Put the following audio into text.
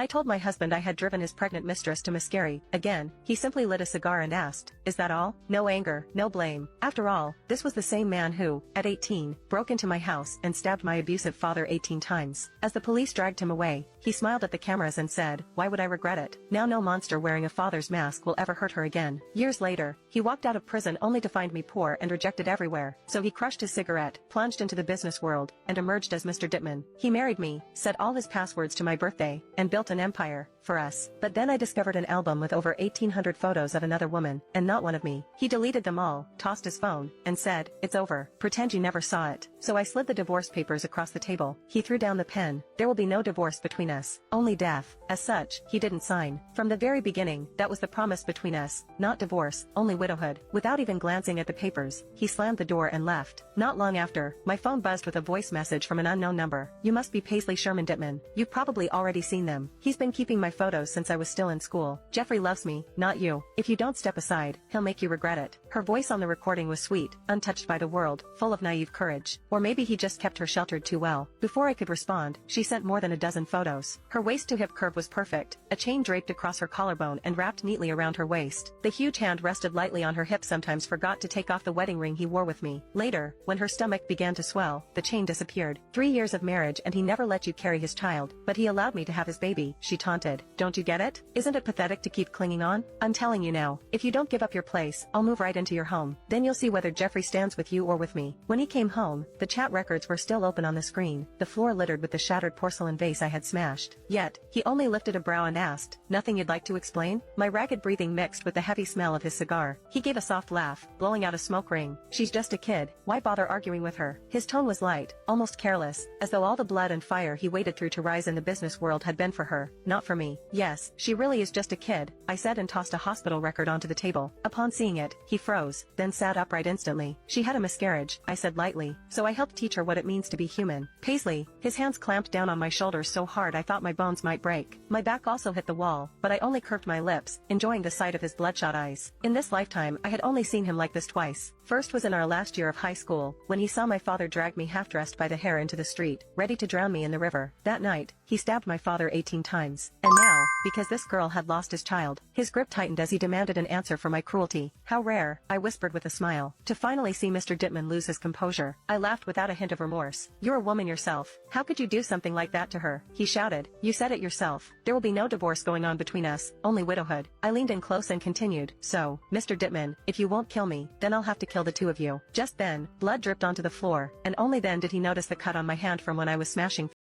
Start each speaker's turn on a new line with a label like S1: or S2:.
S1: I told my husband I had driven his pregnant mistress to Mascari. Again, he simply lit a cigar and asked, "Is that all?" No anger, no blame. After all, this was the same man who, at 18, broke into my house and stabbed my abusive father 18 times. As the police dragged him away, he smiled at the cameras and said, "Why would I regret it? Now no monster wearing a father's mask will ever hurt her again." Years later, he walked out of prison only to find me poor and rejected everywhere. So he crushed his cigarette, plunged into the business world, and emerged as Mr. Dittman. He married me, set all his passwords to my birthday, and built an empire for us. But then I discovered an album with over 1,800 photos of another woman, and not one of me. He deleted them all, tossed his phone, and said, "It's over. Pretend you never saw it." So I slid the divorce papers across the table. He threw down the pen. There will be no divorce between us, only death. As such, he didn't sign. From the very beginning, that was the promise between us, not divorce, only widowhood. Without even glancing at the papers, he slammed the door and left. Not long after, my phone buzzed with a voice message from an unknown number. "You must be Paisley Sherman Dittman. You've probably already seen them. He's been keeping my photos since I was still in school. Jeffrey loves me, not you. If you don't step aside, he'll make you regret it." Her voice on the recording was sweet, untouched by the world, full of naive courage. Or maybe he just kept her sheltered too well. Before I could respond, she sent more than a dozen photos. Her waist-to-hip curve was perfect, a chain draped across her collarbone and wrapped neatly around her waist. The huge hand rested lightly on her hip. Sometimes forgot to take off the wedding ring he wore with me. Later, when her stomach began to swell, the chain disappeared. 3 years of marriage and he never let you carry his child, but he allowed me to have his baby, she taunted. Don't you get it? Isn't it pathetic to keep clinging on? I'm telling you now, if you don't give up your place, I'll move right into your home. Then you'll see whether Jeffrey stands with you or with me. When he came home, the chat records were still open on the screen, the floor littered with the shattered porcelain vase I had smashed. Yet, he only lifted a brow and asked, "Nothing you'd like to explain?" My ragged breathing mixed with the heavy smell of his cigar. He gave a soft laugh, blowing out a smoke ring. "She's just a kid, why bother arguing with her?" His tone was light, almost careless, as though all the blood and fire he waded through to rise in the business world had been for her, not for me. "Yes, she really is just a kid," I said and tossed a hospital record onto the table. Upon seeing it, he froze, then sat upright instantly. "She had a miscarriage," I said lightly, "so I helped teach her what it means to be human." Paisley, his hands clamped down on my shoulders so hard I thought my bones might break. My back also hit the wall, but I only curved my lips, enjoying the sight of his bloodshot eyes. In this lifetime I had only seen him like this twice. First was in our last year of high school, when he saw my father drag me half-dressed by the hair into the street, ready to drown me in the river. That night, he stabbed my father 18 times. And now, because this girl had lost his child, his grip tightened as he demanded an answer for my cruelty. "How rare," I whispered with a smile, "to finally see Mr. Dittman lose his composure." I laughed without a hint of remorse. "You're a woman yourself. How could you do something like that to her?" He shouted. "You said it yourself. There will be no divorce going on between us, only widowhood." I leaned in close and continued, "So, Mr. Dittman, if you won't kill me, then I'll have to kill the two of you." Just then, blood dripped onto the floor, and only then did he notice the cut on my hand from when I was smashing